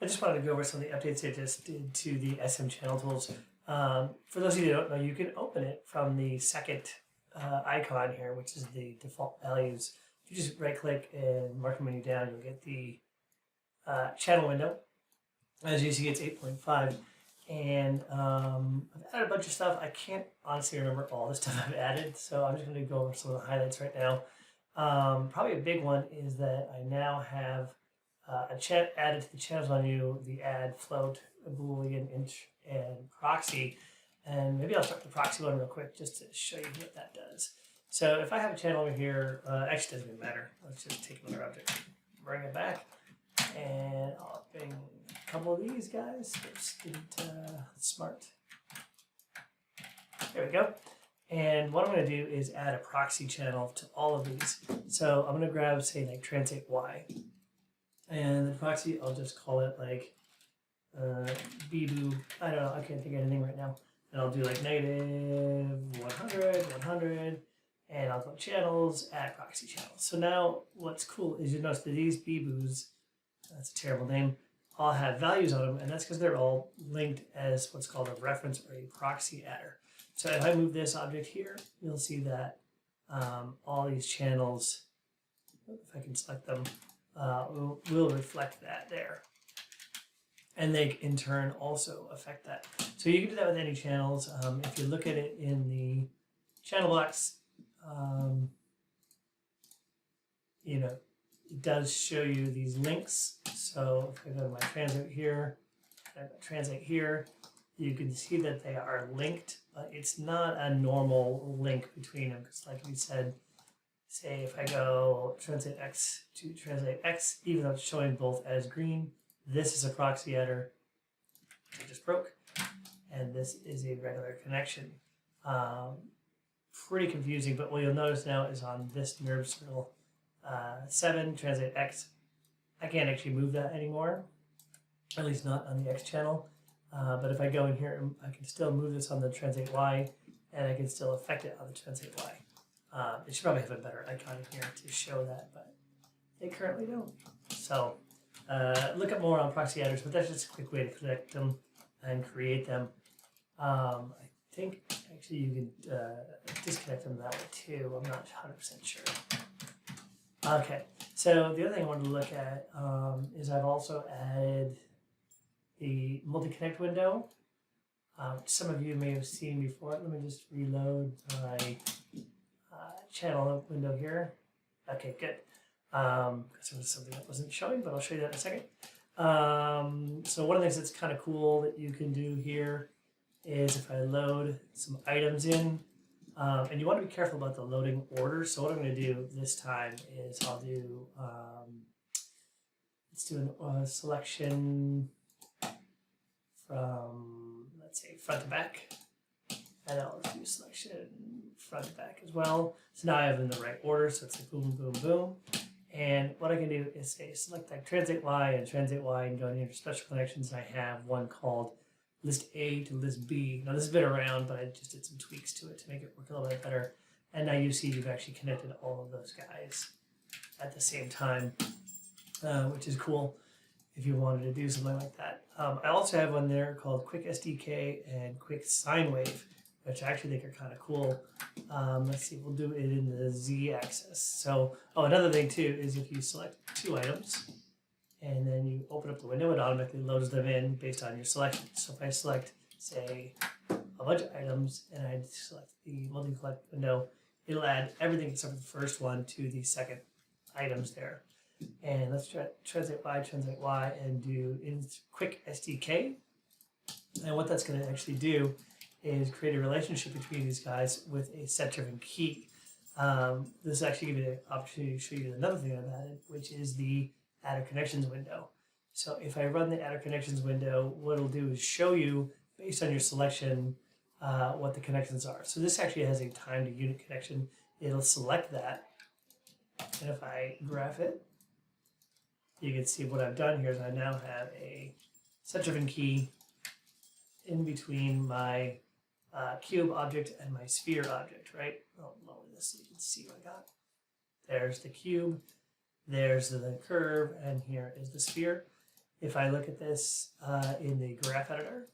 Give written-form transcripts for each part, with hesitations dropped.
I just wanted to go over some of the updates I just did to the smChannelTools. For those of you who don't know, you can open it from the second icon here, which is the default values. If you just right-click and mark the menu down, you'll get the channel window. As you see, it's 8.5. And I've added a bunch of stuff. I can't honestly remember all the stuff I've added, so I'm just going to go over some of the highlights right now. Probably a big one is that I now have a chat added to the channels menu, the add, float, boolean, int, and proxy. And maybe I'll start the proxy one real quick just to show you what that does. So if I have a channel over here, actually doesn't even matter. Let's just take another object, bring it back, and I'll bring a couple of these guys. Oops, didn't smart. There we go. And what I'm going to do is add a proxy channel to all of these. So I'm going to grab, say, like translate Y. And the proxy, I'll just call it like bboo. I don't know, I can't think of anything right now. And I'll do like negative 100, 100, and I'll go channels, add proxy channels. So now what's cool is you notice that these bboos, that's a terrible name, all have values on them, and that's because they're all linked as what's called a reference or a proxy adder. So if I move this object here, you'll see that all these channels, if I can select them, will reflect that there. And they, in turn, also affect that. So you can do that with any channels. If you look at it in the channel box, you know, it does show you these links. So if I go to my translate here, translate here, you can see that they are linked, but it's not a normal link between them. Because like we said, say if I go translate X to translate X, even though it's showing both as green, this is a proxy adder. It just broke. And this is a regular connection. Pretty confusing, but what you'll notice now is on this nerve circle 7, translate X, I can't actually move that anymore, at least not on the X channel. But if I go in here, I can still move this on the translate Y, and I can still affect it on the translate Y. It should probably have a better icon here to show that, but they currently don't. So look up more on proxy adders, but that's just a quick way to connect them and create them. I think actually you can disconnect them that way too. I'm not 100% sure. Okay, so the other thing I wanted to look at is I've also added the multiConnect window. Some of you may have seen before. Let me just reload my channel window here. Okay, good. Because there was something that wasn't showing, but I'll show you that in a second. So one of the things that's kind of cool that you can do here is if I load some items in, and you want to be careful about the loading order. So what I'm going to do this time is I'll do, let's do a selection from, let's say, front to back. And I'll do selection front to back as well. So now I have in the right order, so it's like boom, boom, boom. And what I can do is say select like translate Y and go into special connections. I have one called list A to list B. Now this has been around, but I just did some tweaks to it to make it work a little bit better. And now you see you've actually connected all of those guys at the same time, which is cool if you wanted to do something like that. I also have one there called Quick SDK and Quick sinWave, which I actually think are kind of cool. Let's see, we'll do it in the Z axis. So, another thing too is if you select 2 items and then you open up the window, it automatically loads them in based on your selection. So if I select, say, a bunch of items and I select the multi-collect window, it'll add everything except for the first one to the second items there. And let's try translate Y, and do in Quick SDK. And what that's going to actually do is create a relationship between these guys with a set-driven key. This actually gives me the opportunity to show you another thing I've added, which is the Adder Connections window. So if I run the Adder Connections window, what it'll do is show you, based on your selection, what the connections are. So this actually has a time to unit connection. It'll select that. And if I graph it, you can see what I've done here is I now have a set-driven key in between my cube object and my sphere object, right? I'll lower this so you can see what I got. There's the cube, there's the curve, and here is the sphere. if I look at this in the graph editor,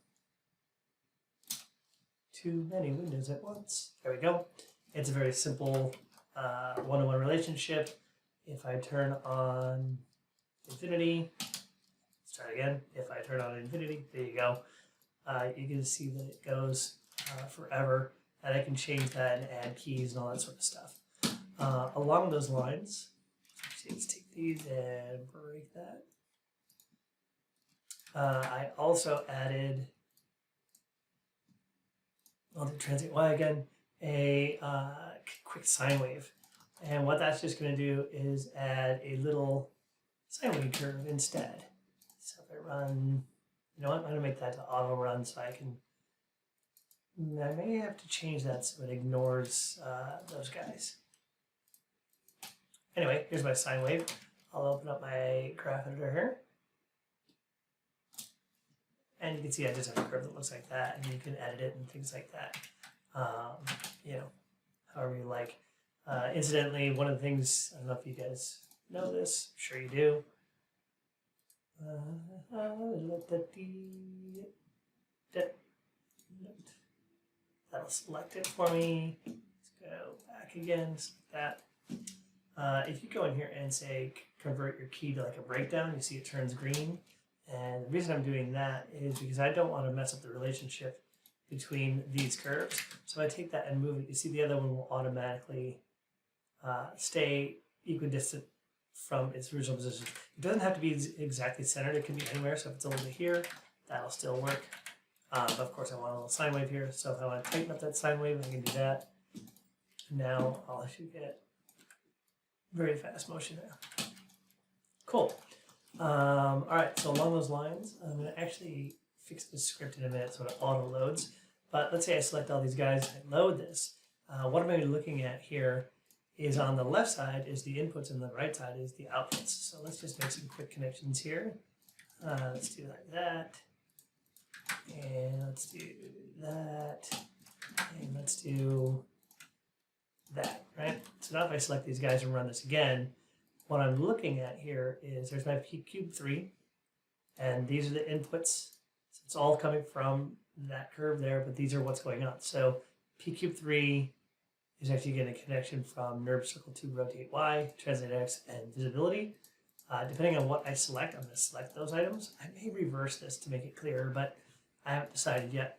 too many windows at once. There we go. It's a very simple one-to-one relationship. If I turn on infinity, let's try it again. If I turn on infinity, there you go. You can see that it goes forever, and I can change that and add keys and all that sort of stuff. Along those lines, let's take these and break that. I also added, I'll do translate Y again, a quick sine wave. And what that's just going to do is add a little sine wave curve instead. So if I run, you know what, I'm going to make that to auto run so I may have to change that so it ignores those guys. Anyway, here's my sine wave. I'll open up my graph editor here. And you can see I just have a curve that looks like that, and you can edit it and things like that. You know, however you like. Incidentally, one of the things, I don't know if you guys know this, I'm sure you do. That'll select it for me. Let's go back again, just like that. If you go in here and say convert your key to like a breakdown, you see it turns green. And the reason I'm doing that is because I don't want to mess up the relationship between these curves. So if I take that and move it, you see the other one will automatically stay equidistant from its original position. It doesn't have to be exactly centered, it can be anywhere. So if it's a little bit here, that'll still work. But of course I want a little sine wave here. So if I want to tighten up that sine wave, I can do that. And now I'll actually get very fast motion there. Cool. All right, so along those lines, I'm going to actually fix this script in a minute so it auto loads. But let's say I select all these guys and I load this. What I'm going to be looking at here is on the left side is the inputs and the right side is the outputs. So let's just make some quick connections here. Let's do like that. And let's do that. And let's do that, right? So now if I select these guys and run this again, what I'm looking at here is there's my p cubed 3, and these are the inputs. So it's all coming from that curve there, but these are what's going on. So p cubed 3 is actually getting a connection from NURB circle to rotate Y, translate X, and visibility. Depending on what I select, I'm going to select those items. I may reverse this to make it clearer, but I haven't decided yet.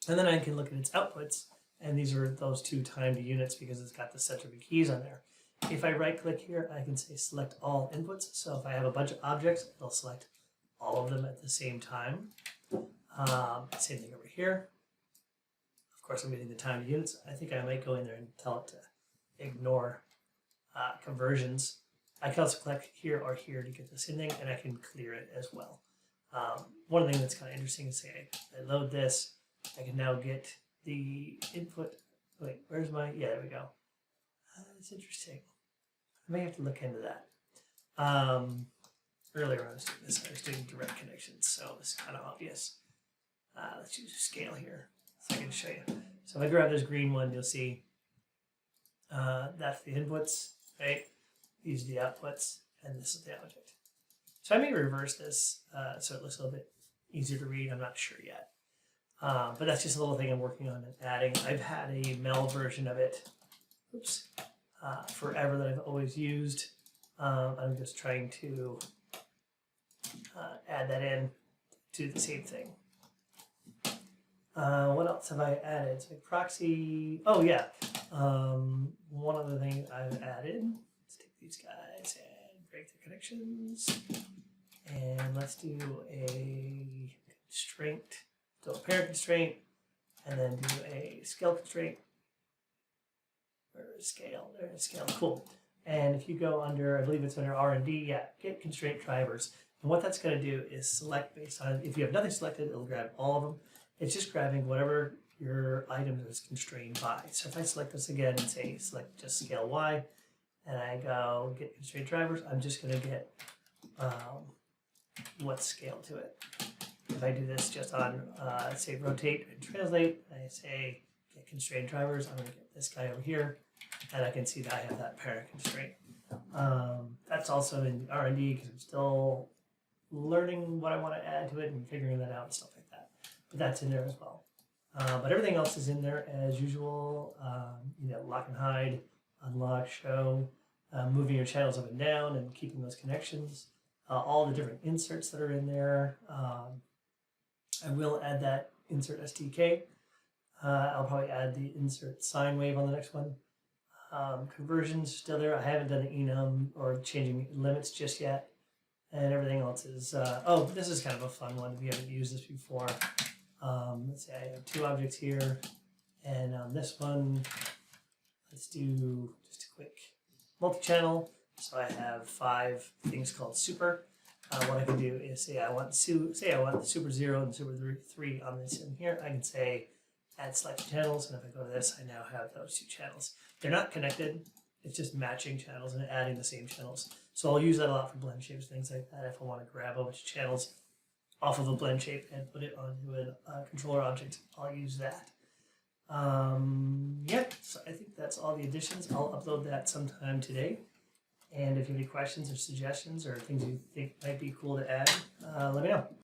And then I can look at its outputs, and these are those two timed units because it's got the set of keys on there. If I right click here, I can say select all inputs. So if I have a bunch of objects, it'll select all of them at the same time. Same thing over here. Of course, I'm getting the timed units. I think I might go in there and tell it to ignore conversions. I can also click here or here to get the same thing, and I can clear it as well. One thing that's kind of interesting is say I load this, I can now get the input. Wait, where's my, yeah, there we go. That's interesting. I may have to look into that. Earlier when I was doing this, I was doing direct connections, so it's kind of obvious. Let's use scale here so I can show you. So if I grab this green one, you'll see that's the inputs, right? These are the outputs, and this is the object. So I may reverse this so it looks a little bit easier to read. I'm not sure yet. But that's just a little thing I'm working on and adding. I've had a Mel version of it, oops, forever that I've always used. I'm just trying to add that in to the same thing. What else have I added? So proxy, oh yeah. One other thing I've added, let's take these guys and break the connections. And let's do a constraint, do a parent constraint, and then do a scale constraint. Where's scale? There's scale, cool. And if you go under, I believe it's under R&D, yeah, get constraint drivers. And what that's going to do is select based on, if you have nothing selected, it'll grab all of them. It's just grabbing whatever your item is constrained by. So if I select this again and say select just scale Y, and I go get constraint drivers, I'm just going to get what's scaled to it. If I do this just on, say, rotate and translate, and I say get constraint drivers, I'm going to get this guy over here, and I can see that I have that parent constraint. That's also in R&D because I'm still learning what I want to add to it and figuring that out and stuff like that. But that's in there as well. But everything else is in there as usual. Lock and hide, unlock, show, moving your channels up and down and keeping those connections. All the different inserts that are in there. I will add that insert SDK. I'll probably add the insert sinWave on the next one. Conversions still there. I haven't done the enum or changing limits just yet. And everything else is, this is kind of a fun one. We haven't used this before. Let's say I have 2 objects here. And on this one, let's do just a quick multi-channel. So I have 5 things called super. What I can do is say I want the super 0 and super 3 on this in here. I can say add selection channels, and if I go to this, I now have those 2 channels. They're not connected. It's just matching channels and adding the same channels. So I'll use that a lot for blend shapes, things like that. If I want to grab a bunch of channels off of a blend shape and put it onto a controller object, I'll use that. So I think that's all the additions. I'll upload that sometime today. And if you have any questions or suggestions or things you think might be cool to add, let me know.